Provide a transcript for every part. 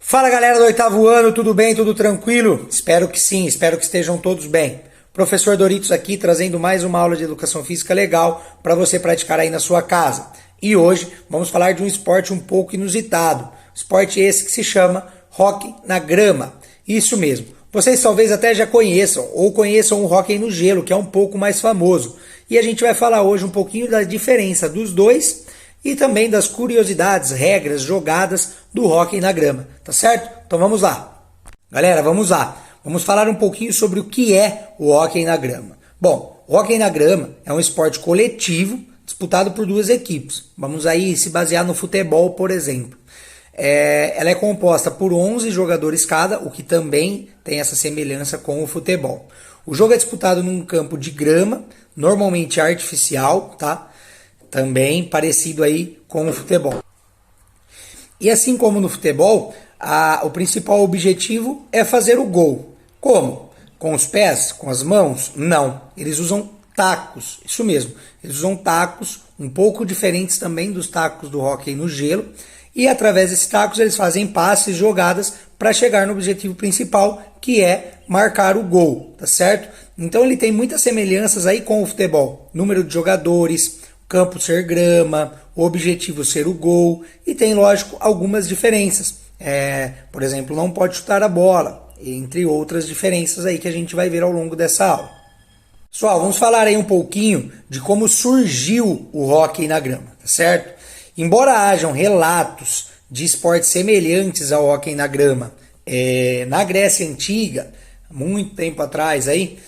Fala galera do 8º ano, tudo bem, tudo tranquilo? Espero que sim, espero que estejam todos bem. Professor Doritos aqui trazendo mais uma aula de educação física legal para você praticar aí na sua casa. E hoje vamos falar de um esporte um pouco inusitado. Esporte esse que se chama hóquei na grama. Isso mesmo. Vocês talvez até já conheçam ou conheçam o hóquei no gelo, que é um pouco mais famoso. E a gente vai falar hoje um pouquinho da diferença dos dois e também das curiosidades, regras, jogadas do hóquei na grama, tá certo? Então vamos lá. Galera, vamos lá. Vamos falar um pouquinho sobre o que é o hóquei na grama. Bom, o hóquei na grama é um esporte coletivo disputado por duas equipes. Vamos aí se basear no futebol, por exemplo. Ela é composta por 11 jogadores cada, o que também tem essa semelhança com o futebol. O jogo é disputado num campo de grama, normalmente artificial, tá? Também parecido aí com o futebol. E assim como no futebol, o principal objetivo é fazer o gol. Como? Com os pés? Com as mãos? Não. Eles usam tacos. Isso mesmo. Eles usam tacos um pouco diferentes também dos tacos do hóquei no gelo. E através desses tacos eles fazem passes, jogadas para chegar no objetivo principal, que é marcar o gol, tá certo? Então ele tem muitas semelhanças aí com o futebol. Número de jogadores, campo ser grama, o objetivo ser o gol, e tem, lógico, algumas diferenças. Por exemplo, não pode chutar a bola, entre outras diferenças aí que a gente vai ver ao longo dessa aula. Pessoal, vamos falar aí um pouquinho de como surgiu o hóquei na grama, tá certo? Embora hajam relatos de esportes semelhantes ao hóquei na grama na Grécia Antiga, muito tempo atrás aí,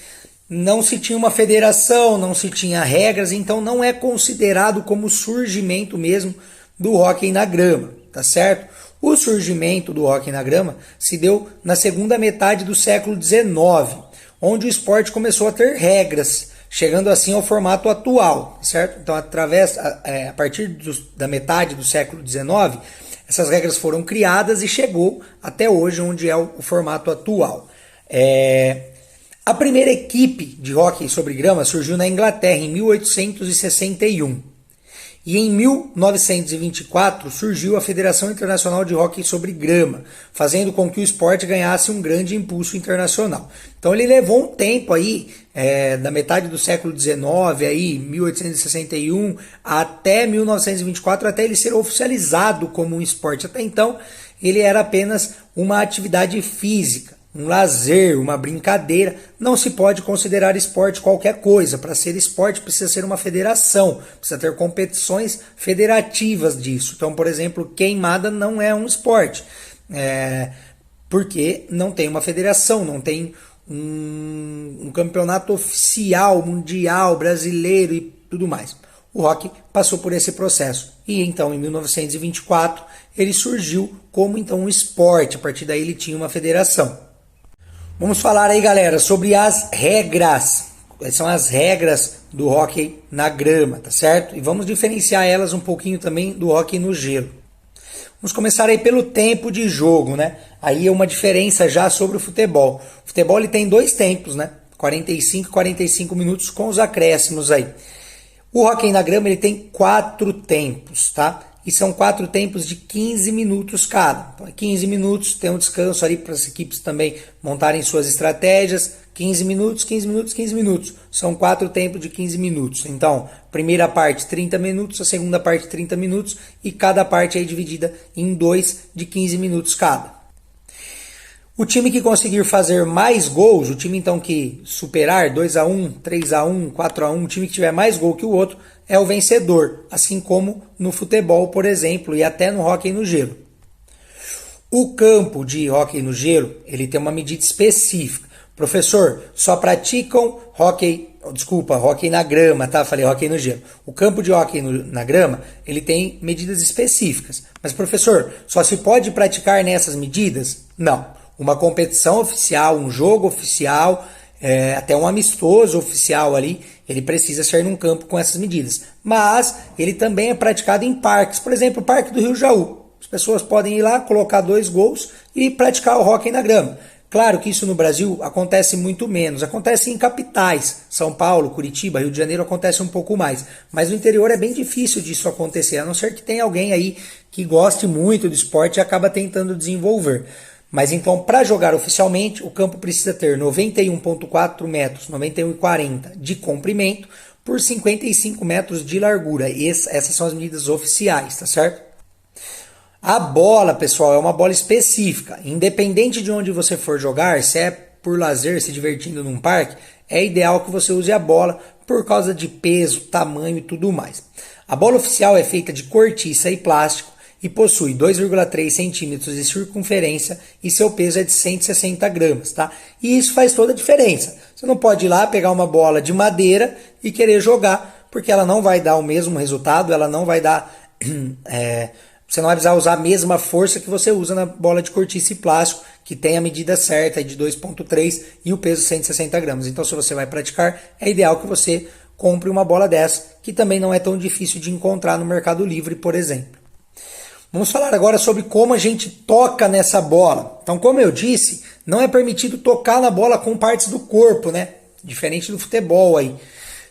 não se tinha uma federação, não se tinha regras, então não é considerado como surgimento mesmo do hóquei na grama, tá certo? O surgimento do hóquei na grama se deu na segunda metade do século XIX, onde o esporte começou a ter regras, chegando assim ao formato atual, certo? Então, a partir da metade do século XIX, essas regras foram criadas e chegou até hoje, onde é o formato atual. A primeira equipe de hóquei sobre grama surgiu na Inglaterra em 1861. E em 1924 surgiu a Federação Internacional de Hóquei sobre Grama, fazendo com que o esporte ganhasse um grande impulso internacional. Então ele levou um tempo aí, da metade do século XIX, aí, 1861, até 1924, até ele ser oficializado como um esporte. Até então ele era apenas uma atividade física, um lazer, uma brincadeira. Não se pode considerar esporte qualquer coisa. Para ser esporte precisa ser uma federação, precisa ter competições federativas disso. Então, por exemplo, queimada não é um esporte, porque não tem uma federação, não tem um campeonato oficial, mundial, brasileiro e tudo mais. O hóquei passou por esse processo e então em 1924 ele surgiu como então um esporte. A partir daí ele tinha uma federação. Vamos falar aí, galera, sobre as regras. Quais são as regras do hóquei na grama, tá certo? E vamos diferenciar elas um pouquinho também do hóquei no gelo. Vamos começar aí pelo tempo de jogo, né? Aí é uma diferença já sobre o futebol. O futebol ele tem dois tempos, né? 45 e 45 minutos com os acréscimos aí. O hóquei na grama ele tem 4 tempos, tá? E são 4 tempos de 15 minutos cada. Então, 15 minutos, tem um descanso ali para as equipes também montarem suas estratégias. 15 minutos, 15 minutos, 15 minutos. São 4 tempos de 15 minutos. Então, primeira parte 30 minutos, a segunda parte 30 minutos e cada parte é dividida em 2 de 15 minutos cada. O time que conseguir fazer mais gols, o time então que superar 2-1, 3-1, 4-1, o time que tiver mais gol que o outro é o vencedor, assim como no futebol, por exemplo, e até no hóquei no gelo. O campo de hóquei no gelo, ele tem uma medida específica, Professor, só praticam hóquei na grama, tá? Falei hóquei no gelo. O campo de hóquei na grama, ele tem medidas específicas. Mas, professor, só se pode praticar nessas medidas? Não. Uma competição oficial, um jogo oficial, até um amistoso oficial ali, ele precisa ser num campo com essas medidas. Mas ele também é praticado em parques. Por exemplo, o Parque do Rio Jaú. As pessoas podem ir lá, colocar 2 gols e praticar o hóquei na grama. Claro que isso no Brasil acontece muito menos. Acontece em capitais. São Paulo, Curitiba, Rio de Janeiro acontece um pouco mais. Mas no interior é bem difícil disso acontecer. A não ser que tenha alguém aí que goste muito do esporte e acaba tentando desenvolver. Mas então, para jogar oficialmente, o campo precisa ter 91,4 metros, 91,40 de comprimento por 55 metros de largura. Essas são as medidas oficiais, tá certo? A bola, pessoal, é uma bola específica. Independente de onde você for jogar, se é por lazer, se divertindo num parque, é ideal que você use a bola por causa de peso, tamanho e tudo mais. A bola oficial é feita de cortiça e plástico e possui 2,3 centímetros de circunferência e seu peso é de 160 gramas, tá? E isso faz toda a diferença. Você não pode ir lá pegar uma bola de madeira e querer jogar, porque ela não vai dar o mesmo resultado, ela não vai dar... Você não vai precisar usar a mesma força que você usa na bola de cortiça e plástico, que tem a medida certa de 2,3 e o peso 160 gramas. Então, se você vai praticar, é ideal que você compre uma bola dessa, que também não é tão difícil de encontrar no Mercado Livre, por exemplo. Vamos falar agora sobre como a gente toca nessa bola. Então, como eu disse, não é permitido tocar na bola com partes do corpo, né? Diferente do futebol aí.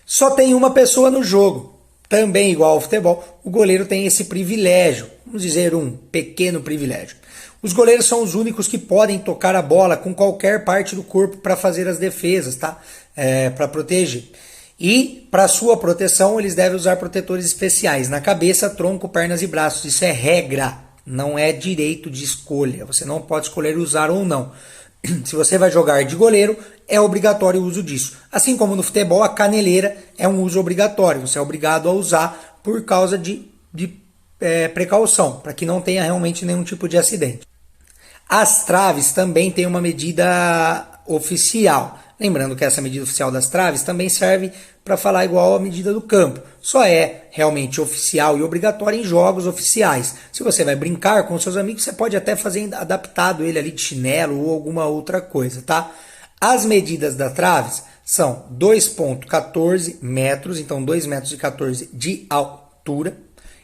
Só tem uma pessoa no jogo. Também igual ao futebol, o goleiro tem esse privilégio, vamos dizer um pequeno privilégio. Os goleiros são os únicos que podem tocar a bola com qualquer parte do corpo para fazer as defesas, tá? Para proteger. E para sua proteção eles devem usar protetores especiais na cabeça, tronco, pernas e braços. Isso é regra, não é direito de escolha. Você não pode escolher usar ou não. Se você vai jogar de goleiro, é obrigatório o uso disso. Assim como no futebol, a caneleira é um uso obrigatório. Você é obrigado a usar por causa de precaução, para que não tenha realmente nenhum tipo de acidente. As traves também têm uma medida oficial. Lembrando que essa medida oficial das traves também serve para falar igual à medida do campo. Só é realmente oficial e obrigatório em jogos oficiais. Se você vai brincar com seus amigos, você pode até fazer adaptado ele ali de chinelo ou alguma outra coisa, tá? As medidas das traves são 2,14 metros, então 2,14 metros de altura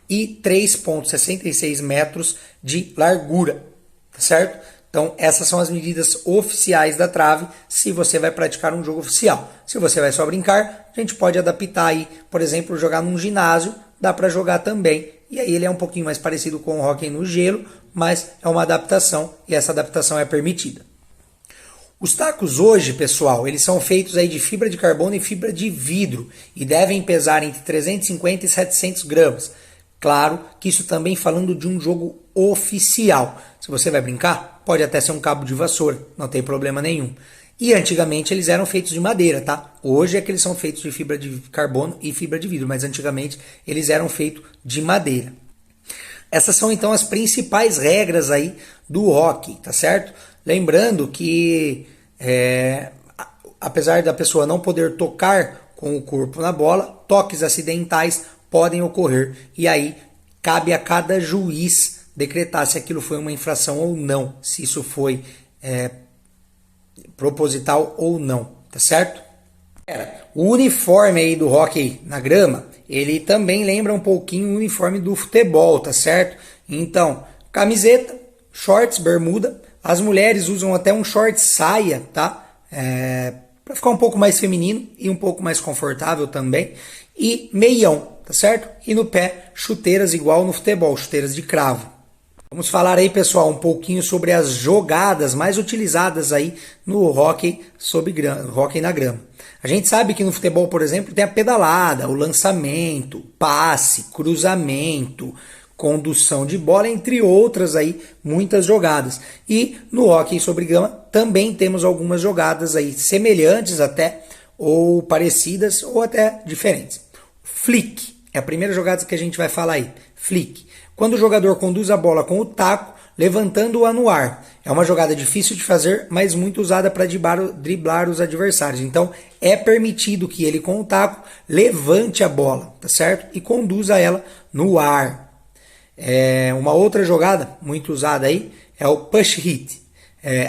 e 3,66 metros de largura, tá certo? Então, essas são as medidas oficiais da trave se você vai praticar um jogo oficial. Se você vai só brincar, a gente pode adaptar aí, por exemplo, jogar num ginásio, dá para jogar também. E aí ele é um pouquinho mais parecido com o hóquei no gelo, mas é uma adaptação e essa adaptação é permitida. Os tacos hoje, pessoal, eles são feitos aí de fibra de carbono e fibra de vidro e devem pesar entre 350 e 700 gramas. Claro que isso também falando de um jogo oficial. Se você vai brincar, pode até ser um cabo de vassoura, não tem problema nenhum. E antigamente eles eram feitos de madeira, tá? Hoje é que eles são feitos de fibra de carbono e fibra de vidro, mas antigamente eles eram feitos de madeira. Essas são então as principais regras aí do hóquei, tá certo? Lembrando que apesar da pessoa não poder tocar com o corpo na bola, toques acidentais podem ocorrer e aí cabe a cada juiz decretar se aquilo foi uma infração ou não, se isso foi proposital ou não, tá certo? O uniforme aí do hóquei na grama, ele também lembra um pouquinho o uniforme do futebol, tá certo? Então, camiseta, shorts, bermuda, as mulheres usam até um short saia, tá? Para ficar um pouco mais feminino e um pouco mais confortável também, e meião, tá certo? E no pé, chuteiras igual no futebol, chuteiras de cravo. Vamos falar aí, pessoal, um pouquinho sobre as jogadas mais utilizadas aí no hóquei hóquei na grama. A gente sabe que no futebol, por exemplo, tem a pedalada, o lançamento, passe, cruzamento, condução de bola, entre outras aí, muitas jogadas. E no hóquei sobre grama também temos algumas jogadas aí semelhantes até, ou parecidas, ou até diferentes. Flick é a primeira jogada que a gente vai falar aí. Flick. Quando o jogador conduz a bola com o taco, levantando-a no ar. É uma jogada difícil de fazer, mas muito usada para driblar os adversários. Então, é permitido que ele, com o taco, levante a bola, tá certo? E conduza ela no ar. Uma outra jogada muito usada aí é o push hit.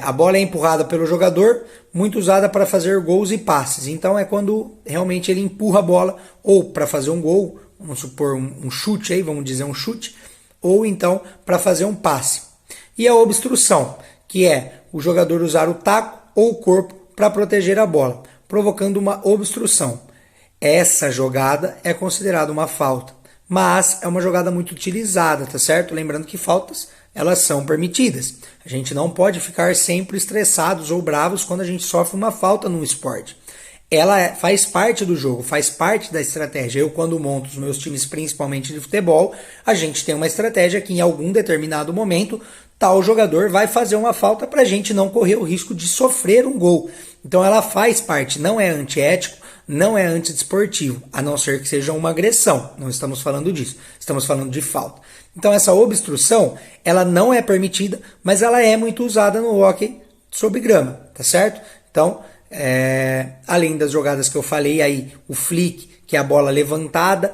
A bola é empurrada pelo jogador, muito usada para fazer gols e passes. Então, é quando realmente ele empurra a bola, ou para fazer um gol, vamos supor um chute aí, vamos dizer um chute, ou então para fazer um passe. E a obstrução, que é o jogador usar o taco ou o corpo para proteger a bola, provocando uma obstrução. Essa jogada é considerada uma falta, mas é uma jogada muito utilizada, tá certo? Lembrando que faltas, elas são permitidas. A gente não pode ficar sempre estressados ou bravos quando a gente sofre uma falta num esporte. Ela faz parte do jogo, faz parte da estratégia. Eu, quando monto os meus times, principalmente de futebol, a gente tem uma estratégia que em algum determinado momento tal jogador vai fazer uma falta para a gente não correr o risco de sofrer um gol. Então ela faz parte, não é antiético, não é antidesportivo, a não ser que seja uma agressão. Não estamos falando disso, estamos falando de falta. Então essa obstrução, ela não é permitida, mas ela é muito usada no hóquei sobre grama, tá certo? Então, além das jogadas que eu falei aí, o flick, que é a bola levantada,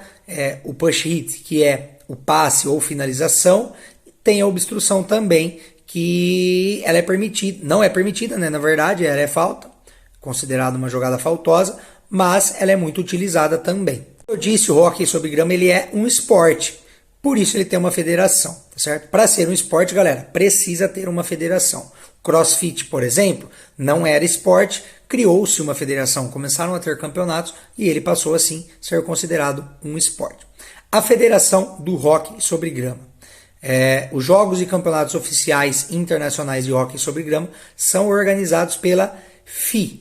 o push hit, que é o passe ou finalização, tem a obstrução também, que ela é permitida, não é permitida, né? Na verdade, ela é falta, considerada uma jogada faltosa, mas ela é muito utilizada também. Como eu disse, o hóquei sobre grama ele é um esporte, por isso ele tem uma federação, tá certo? Para ser um esporte, galera, precisa ter uma federação. CrossFit, por exemplo, não era esporte, criou-se uma federação, começaram a ter campeonatos e ele passou assim a ser considerado um esporte. A Federação do Hóquei sobre Grama. Os jogos e campeonatos oficiais internacionais de hóquei sobre grama são organizados pela FIH,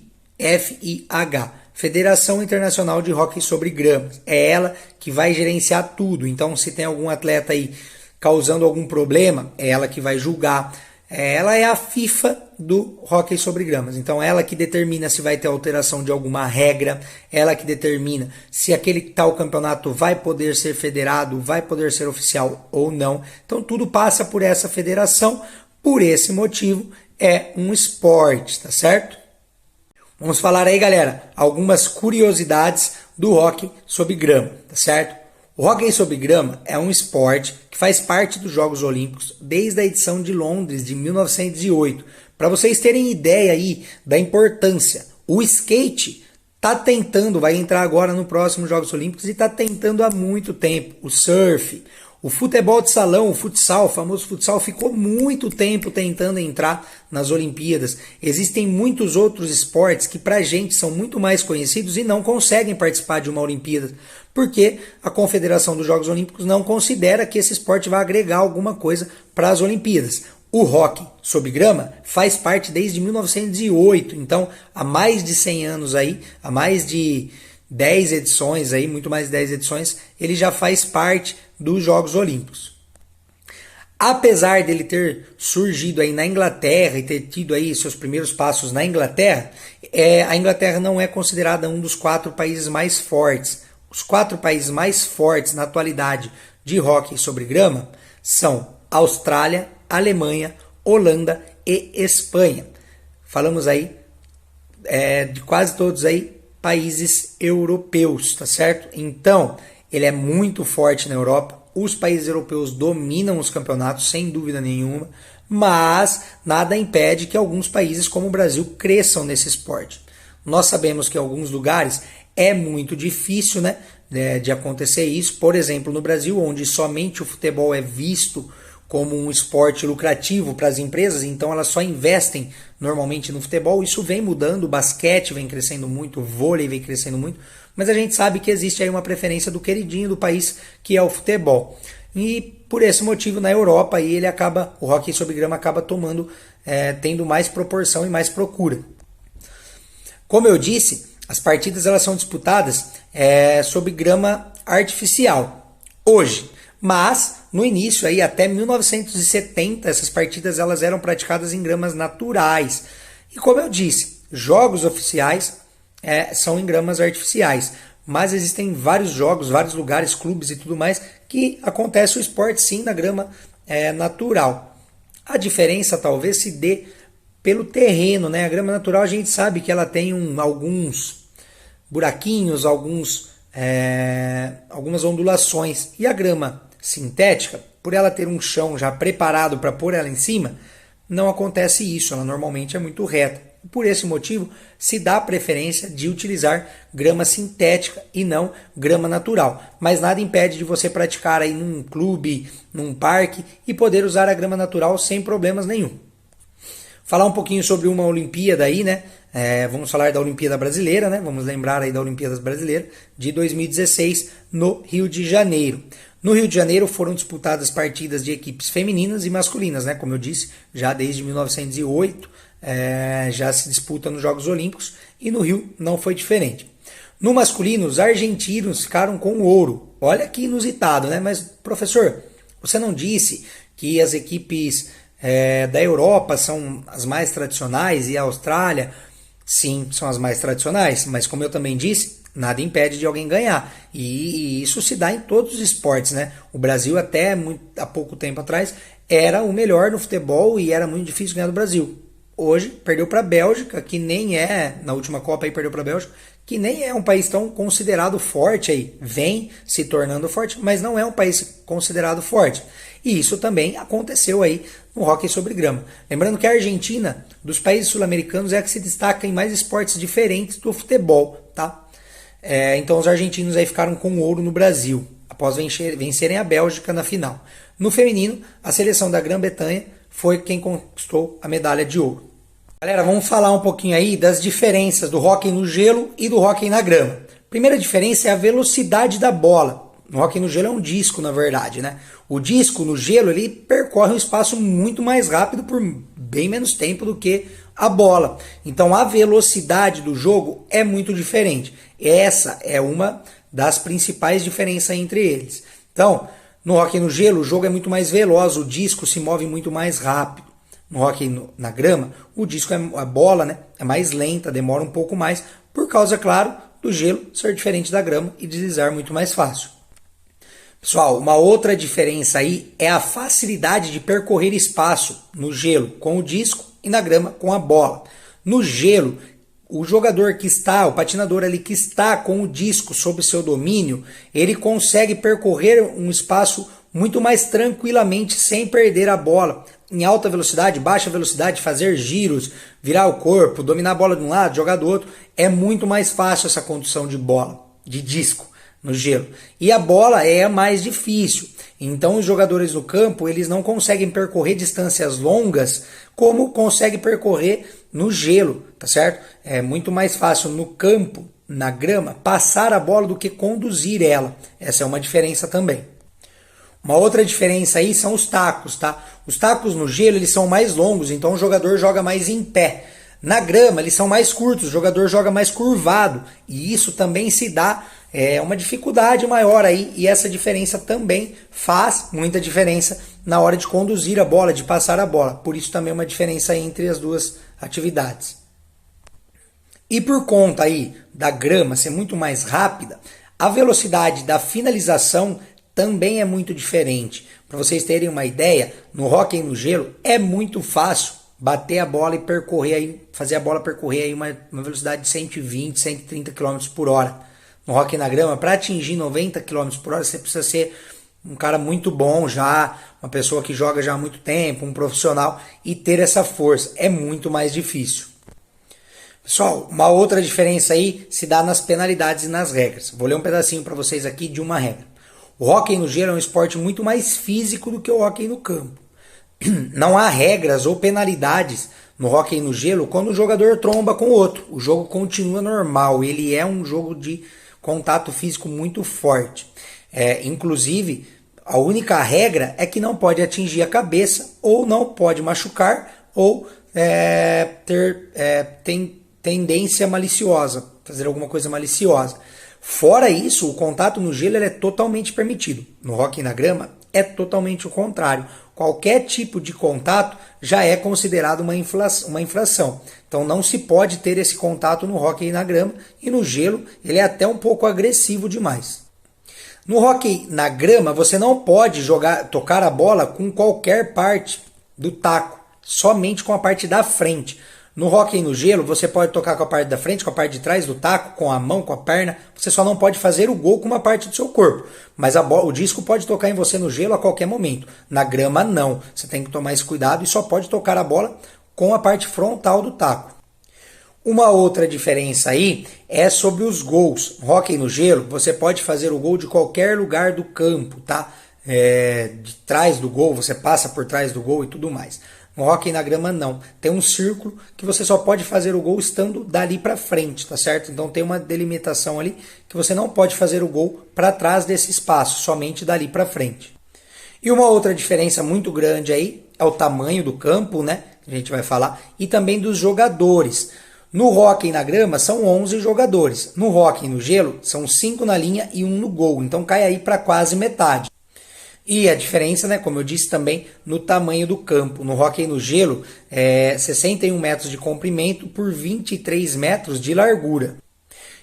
Federação Internacional de Hóquei sobre Grama. É ela que vai gerenciar tudo. Então, se tem algum atleta aí causando algum problema, é ela que vai julgar. Ela é a FIFA do hóquei sobre gramas. Então, ela que determina se vai ter alteração de alguma regra, ela que determina se aquele tal campeonato vai poder ser federado, vai poder ser oficial ou não. Então, tudo passa por essa federação. Por esse motivo, é um esporte, tá certo? Vamos falar aí, galera, algumas curiosidades do hóquei sobre grama, tá certo? O hóquei sobre grama é um esporte que faz parte dos Jogos Olímpicos desde a edição de Londres de 1908. Para vocês terem ideia aí da importância, o skate vai entrar agora no próximo Jogos Olímpicos e está tentando há muito tempo. O surf, o futebol de salão, o futsal, o famoso futsal, ficou muito tempo tentando entrar nas Olimpíadas. Existem muitos outros esportes que pra gente são muito mais conhecidos e não conseguem participar de uma Olimpíada, porque a Confederação dos Jogos Olímpicos não considera que esse esporte vai agregar alguma coisa para as Olimpíadas. O hóquei sobre grama faz parte desde 1908, então há mais de 100 anos aí, há mais de 10 edições aí, muito mais de 10 edições, ele já faz parte dos Jogos Olímpicos. Apesar dele ter surgido aí na Inglaterra e ter tido aí seus primeiros passos na Inglaterra, a Inglaterra não é considerada um dos 4 países mais fortes. Os 4 países mais fortes na atualidade de hóquei sobre grama são Austrália, Alemanha, Holanda e Espanha. Falamos aí de quase todos aí países europeus, tá certo? Então, ele é muito forte na Europa. Os países europeus dominam os campeonatos, sem dúvida nenhuma, mas nada impede que alguns países como o Brasil cresçam nesse esporte. Nós sabemos que em alguns lugares é muito difícil, né, de acontecer isso. Por exemplo, no Brasil, onde somente o futebol é visto como um esporte lucrativo para as empresas, então elas só investem normalmente no futebol. Isso vem mudando, o basquete vem crescendo muito, o vôlei vem crescendo muito, mas a gente sabe que existe aí uma preferência do queridinho do país, que é o futebol. E por esse motivo, na Europa, aí o hóquei sobre grama acaba tendo mais proporção e mais procura. Como eu disse, as partidas elas são disputadas sobre grama artificial hoje, mas no início, aí, até 1970, essas partidas elas eram praticadas em gramas naturais. E como eu disse, jogos oficiais são em gramas artificiais, mas existem vários jogos, vários lugares, clubes e tudo mais, que acontece o esporte sim na grama natural. A diferença talvez se dê pelo terreno, né? A grama natural a gente sabe que ela tem alguns buraquinhos, algumas ondulações. E a grama sintética, por ela ter um chão já preparado para pôr ela em cima, não acontece isso, ela normalmente é muito reta. Por esse motivo, se dá a preferência de utilizar grama sintética e não grama natural. Mas nada impede de você praticar aí num clube, num parque e poder usar a grama natural sem problemas nenhum. Falar um pouquinho sobre uma Olimpíada aí, né? Vamos falar da Olimpíada Brasileira, né? Vamos lembrar aí da Olimpíada Brasileira de 2016 no Rio de Janeiro. No Rio de Janeiro foram disputadas partidas de equipes femininas e masculinas, né? Como eu disse, já desde 1908 já se disputa nos Jogos Olímpicos e no Rio não foi diferente. No masculino, os argentinos ficaram com ouro. Olha que inusitado, né? Mas, professor, você não disse que as equipes da Europa são as mais tradicionais e a Austrália, sim, são as mais tradicionais, mas como eu também disse, nada impede de alguém ganhar. E isso se dá em todos os esportes, né? O Brasil há pouco tempo atrás era o melhor no futebol e era muito difícil ganhar do Brasil. Hoje perdeu para a Bélgica, que nem na última Copa aí perdeu para a Bélgica, que nem é um país tão considerado forte aí, vem se tornando forte, mas não é um país considerado forte. E isso também aconteceu aí no hóquei sobre grama. Lembrando que a Argentina, dos países sul-americanos, é a que se destaca em mais esportes diferentes do futebol, tá? Então os argentinos aí ficaram com ouro no Brasil, após vencerem a Bélgica na final. No feminino, a seleção da Grã-Bretanha foi quem conquistou a medalha de ouro. Galera, vamos falar um pouquinho aí das diferenças do hóquei no gelo e do hóquei na grama. Primeira diferença é a velocidade da bola. No hóquei no gelo é um disco, na verdade, né? O disco no gelo ele percorre um espaço muito mais rápido por bem menos tempo do que a bola. Então a velocidade do jogo é muito diferente. Essa é uma das principais diferenças entre eles. Então, no hóquei no gelo o jogo é muito mais veloz, o disco se move muito mais rápido. No hóquei na grama, o disco, a bola, né, é mais lenta, demora um pouco mais, por causa, claro, do gelo ser diferente da grama e deslizar muito mais fácil. Pessoal, uma outra diferença aí é a facilidade de percorrer espaço no gelo com o disco e na grama com a bola. No gelo, o jogador o patinador ali que está com o disco sob seu domínio, ele consegue percorrer um espaço muito mais tranquilamente sem perder a bola. Em alta velocidade, baixa velocidade, fazer giros, virar o corpo, dominar a bola de um lado, jogar do outro, é muito mais fácil essa condução de bola, de disco no gelo. E a bola é mais difícil. Então os jogadores no campo, eles não conseguem percorrer distâncias longas como conseguem percorrer no gelo, tá certo? É muito mais fácil no campo, na grama, passar a bola do que conduzir ela. Essa é uma diferença também. Uma outra diferença aí são os tacos, tá? Os tacos no gelo eles são mais longos, então o jogador joga mais em pé. Na grama eles são mais curtos, o jogador joga mais curvado. E isso também se dá uma dificuldade maior aí. E essa diferença também faz muita diferença na hora de conduzir a bola, de passar a bola. Por isso também é uma diferença entre as duas atividades. E por conta aí da grama ser muito mais rápida, a velocidade da finalização também é muito diferente. Para vocês terem uma ideia, no hóquei no gelo é muito fácil bater a bola e percorrer aí, fazer a bola percorrer aí uma velocidade de 120, 130 km por hora. No hóquei na grama, para atingir 90 km por hora, você precisa ser um cara muito bom já, uma pessoa que joga já há muito tempo, um profissional, e ter essa força é muito mais difícil. Pessoal, uma outra diferença aí se dá nas penalidades e nas regras. Vou ler um pedacinho para vocês aqui de uma regra. O hóquei no gelo é um esporte muito mais físico do que o hóquei no campo. Não há regras ou penalidades no hóquei no gelo quando o jogador tromba com o outro. O jogo continua normal, ele é um jogo de contato físico muito forte. Inclusive, a única regra é que não pode atingir a cabeça, ou não pode machucar, ou tem tendência maliciosa, fazer alguma coisa maliciosa. Fora isso, o contato no gelo é totalmente permitido. No hóquei na grama é totalmente o contrário. Qualquer tipo de contato já é considerado uma infração. Então não se pode ter esse contato no hóquei na grama, e no gelo ele é até um pouco agressivo demais. No hóquei na grama você não pode tocar a bola com qualquer parte do taco, somente com a parte da frente. No hóquei no gelo, você pode tocar com a parte da frente, com a parte de trás do taco, com a mão, com a perna. Você só não pode fazer o gol com uma parte do seu corpo. Mas o disco pode tocar em você no gelo a qualquer momento. Na grama, não. Você tem que tomar esse cuidado e só pode tocar a bola com a parte frontal do taco. Uma outra diferença aí é sobre os gols. No hóquei no gelo, você pode fazer o gol de qualquer lugar do campo, tá? De trás do gol, você passa por trás do gol e tudo mais. No hóquei na grama não, tem um círculo que você só pode fazer o gol estando dali para frente, tá certo? Então tem uma delimitação ali que você não pode fazer o gol para trás desse espaço, somente dali para frente. E uma outra diferença muito grande aí é o tamanho do campo, né? Que a gente vai falar, e também dos jogadores. No hóquei na grama são 11 jogadores, no hóquei no gelo são 5 na linha e 1 no gol, então cai aí para quase metade. E a diferença, né, como eu disse também, no tamanho do campo. No hóquei no gelo, 61 metros de comprimento por 23 metros de largura.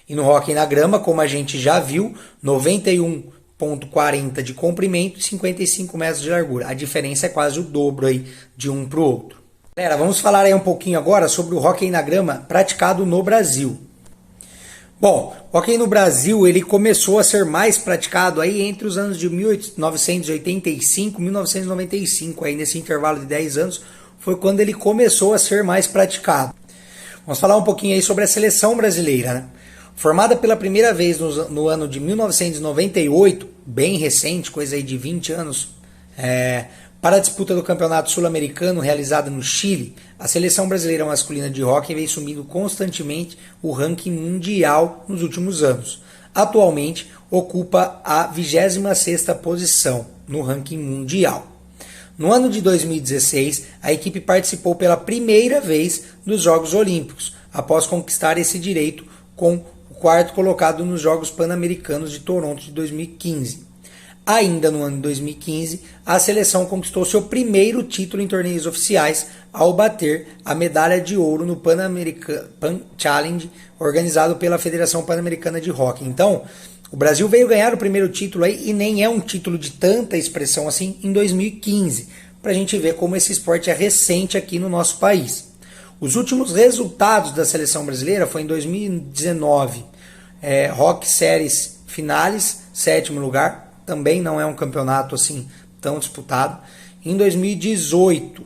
E no hóquei na grama, como a gente já viu, 91,40 de comprimento e 55 metros de largura. A diferença é quase o dobro aí de um para o outro. Galera, vamos falar aí um pouquinho agora sobre o hóquei na grama praticado no Brasil. Bom, o hóquei no Brasil ele começou a ser mais praticado aí entre os anos de 1985 e 1995, aí nesse intervalo de 10 anos, foi quando ele começou a ser mais praticado. Vamos falar um pouquinho aí sobre a seleção brasileira, né? Formada pela primeira vez no ano de 1998, bem recente, coisa aí de 20 anos, para a disputa do Campeonato Sul-Americano realizada no Chile, a seleção brasileira masculina de hóquei vem subindo constantemente o ranking mundial nos últimos anos. Atualmente, ocupa a 26ª posição no ranking mundial. No ano de 2016, a equipe participou pela primeira vez dos Jogos Olímpicos, após conquistar esse direito com o quarto colocado nos Jogos Pan-Americanos de Toronto de 2015. Ainda no ano de 2015, a seleção conquistou seu primeiro título em torneios oficiais ao bater a medalha de ouro no Pan Challenge, organizado pela Federação Pan-Americana de Hóquei. Então, o Brasil veio ganhar o primeiro título aí, e nem é um título de tanta expressão assim, em 2015, para a gente ver como esse esporte é recente aqui no nosso país. Os últimos resultados da seleção brasileira foi em 2019, Hockey Series Finales, 7º lugar, também não é um campeonato assim tão disputado. Em 2018,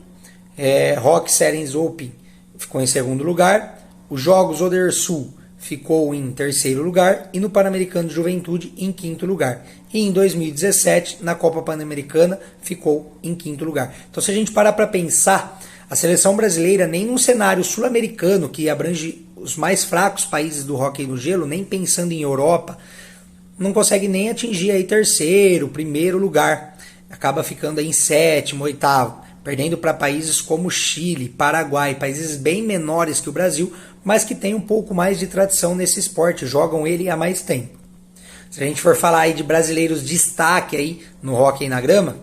Hockey Series Open ficou em 2º lugar, os Jogos Odersul ficou em 3º lugar e no Pan-Americano de Juventude em 5º lugar. E em 2017, na Copa Pan-Americana, ficou em 5º lugar. Então, se a gente parar para pensar, a seleção brasileira, nem num cenário sul-americano que abrange os mais fracos países do hóquei no gelo, nem pensando em Europa, não consegue nem atingir aí 3º, 1º lugar. Acaba ficando aí em 7º, 8º, perdendo para países como Chile, Paraguai, países bem menores que o Brasil, mas que tem um pouco mais de tradição nesse esporte, jogam ele há mais tempo. Se a gente for falar aí de brasileiros destaque aí no hóquei na grama,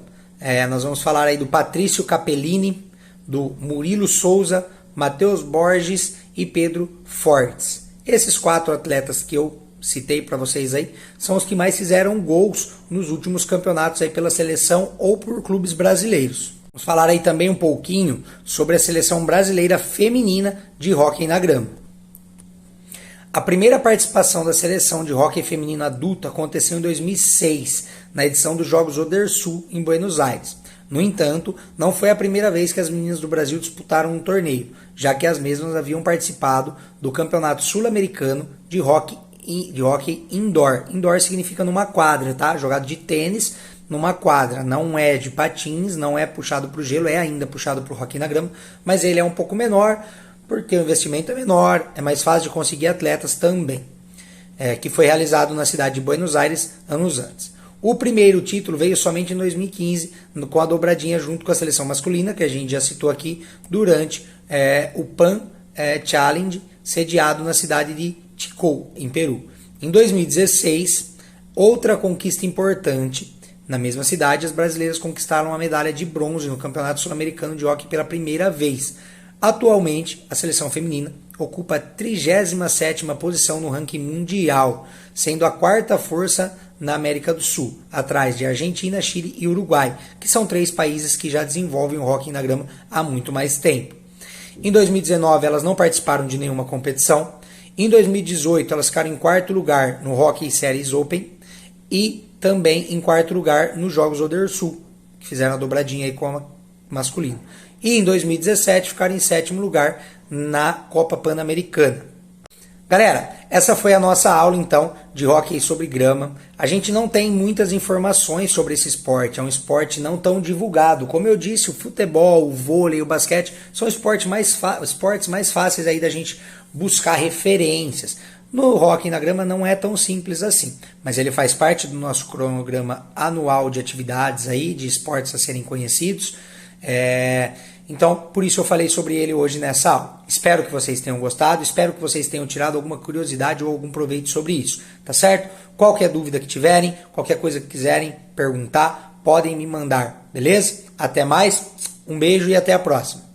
nós vamos falar aí do Patrício Capellini, do Murilo Souza, Matheus Borges e Pedro Fortes. Esses 4 atletas que eu citei para vocês aí são os que mais fizeram gols nos últimos campeonatos aí pela seleção ou por clubes brasileiros. Vamos falar aí também um pouquinho sobre a seleção brasileira feminina de hóquei na grama. A primeira participação da seleção de hóquei feminino adulto aconteceu em 2006, na edição dos Jogos Odersul em Buenos Aires. No entanto, não foi a primeira vez que as meninas do Brasil disputaram um torneio, já que as mesmas haviam participado do Campeonato Sul-Americano de hóquei indoor. Indoor significa numa quadra, tá? Jogado de tênis numa quadra. Não é de patins, não é puxado para o gelo, é ainda puxado para o hóquei na grama, mas ele é um pouco menor, porque o investimento é menor, é mais fácil de conseguir atletas também. Que foi realizado na cidade de Buenos Aires anos antes. O primeiro título veio somente em 2015, com a dobradinha junto com a seleção masculina, que a gente já citou aqui, durante o Pan Challenge, sediado na cidade de Chicó, em Peru. Em 2016, outra conquista importante, na mesma cidade, as brasileiras conquistaram a medalha de bronze no Campeonato Sul-Americano de Hóquei pela primeira vez. Atualmente, a seleção feminina ocupa a 37ª posição no ranking mundial, sendo a 4ª força na América do Sul, atrás de Argentina, Chile e Uruguai, que são 3 países que já desenvolvem o hóquei na grama há muito mais tempo. Em 2019, elas não participaram de nenhuma competição. Em 2018, elas ficaram em 4º lugar no Hockey Series Open e também em 4º lugar nos Jogos Odersul, que fizeram a dobradinha aí com a masculino. E em 2017 ficaram em 7º lugar na Copa Pan-Americana. Galera, essa foi a nossa aula então de hóquei sobre grama. A gente não tem muitas informações sobre esse esporte, é um esporte não tão divulgado. Como eu disse, o futebol, o vôlei, o basquete são esportes mais fáceis aí da gente buscar referências. No hóquei na grama não é tão simples assim, mas ele faz parte do nosso cronograma anual de atividades aí, de esportes a serem conhecidos. Então, por isso eu falei sobre ele hoje nessa aula. Espero que vocês tenham gostado, espero que vocês tenham tirado alguma curiosidade ou algum proveito sobre isso, tá certo? Qualquer dúvida que tiverem, qualquer coisa que quiserem perguntar, podem me mandar, beleza? Até mais, um beijo e até a próxima.